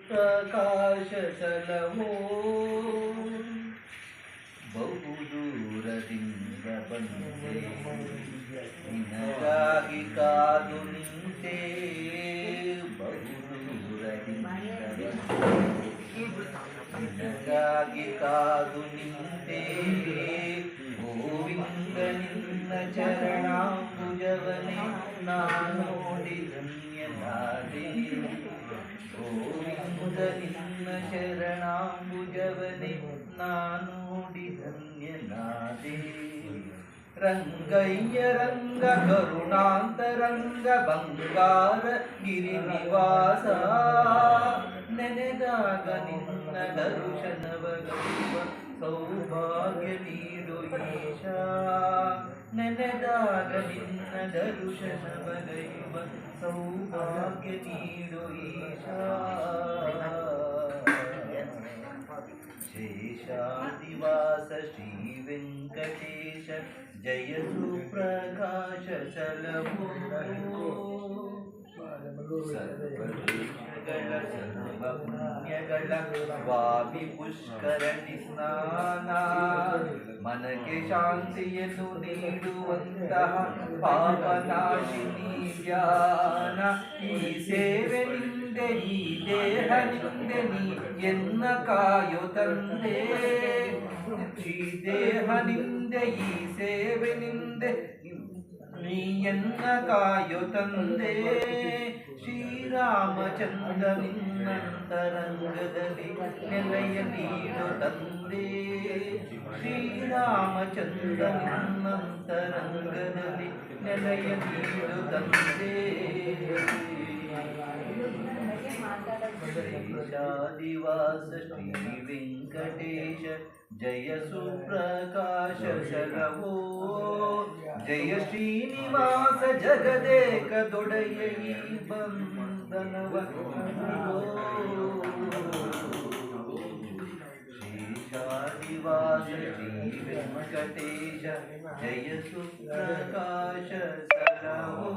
ಪ್ರಕಾಶ ಸಲವೋ ಬಹುದೂರದಿಂದ ಬಂದೆ ನಿನಗಾಗಿ ಕಾದು ನಿಂತೆ ಬಹುದೂರದಿಂದ ನಿನಗಾಗಿ ಕಾದು ನಿಂತೆ ಗೋವಿಂದ ನಿನ್ನ ಚರಣಾಂಬುಜವನೇ ನಾನು ನೋಡಿ ಧನ್ಯನಾದೆ ಗೋವಿಂದ ನಿನ್ನ ಶರಣಾಂಬುಜವನೇ ನಾನು ನೋಡಿ ಧನ್ಯನಾದೆ ರಂಗಯ್ಯ ರಂಗ ಕರುಣಾಂತರಂಗ ಬಂಗಾರ ಗಿರಿನಿವಾಸ ನೆನೆದಾಗ ನಿನ್ನ ದರ್ಶನವಗೈವ ಸೌಭಾಗ್ಯ ನೀಡು ಈಶ ನೆನೆದಾಗ ನಿನ್ನ ದರ್ಶನವಗೈವ ಸೌಭಾಗ್ಯ ನೀಡು ಈಶ ಶೇಷಾದಿವಾಸ ಶ್ರೀ ವೆಂಕಟೇಶ ಜಯ ಸುಪ್ರಕಾಶ ಚಲವೋ ಸರ್ವದೇಶಗಳ ಸರ್ವ ಪುಣ್ಯಗಳ ಸ್ವಾಮಿ ಪುಷ್ಕರಣಿ ಸ್ನಾನ ಮನಕ್ಕೆ ಶಾಂತಿಯನ್ನು ನೀಡುವಂತಹ ಪಾಪನಾಶಿನಿ ಧ್ಯಾನ ಈ ಸೇವೆ ನಿಂದೆ ಈ ದೇಹ ನಿಂದೆ ನೀ ಎನ್ನ ಕಾಯೋ ತಂದೆ ಈ ದೇಹ ನಿಂದೆ ಈ ಸೇವೆ ನಿಂದೆ ನೀ ಎನ್ನ ಕಾಯೋ ತಂದೆ ಶ್ರೀರಾಮಚಂದ್ರ ನಿನ್ನಂತರಂಗದಲ್ಲಿ ನೆಲೆಯ ನೀಡು ತಂದೆ ಶ್ರೀರಾಮಚಂದ್ರ ನಿನ್ನಂತರಂಗದಲ್ಲಿ ನೆಲೆಯ ನೀಡು ತಂದೆ ಶೇಷಾದಿವಾಸ ಶ್ರೀ ವೆಂಕಟೇಶ ಜಯ ಸುಪ್ರಕಾಶ ಶಲವೋ ಜಯ ಶ್ರೀನಿವಾಸ ಜಗದೇಕ ದೊಡೆಯ ಈ ಬಂಧನವ ಶೇಷಾದಿವಾಸ ಶ್ರೀ ವೆಂಕಟೇಶ ಜಯ ಸುಪ್ರಕಾಶ ಶಲವೋ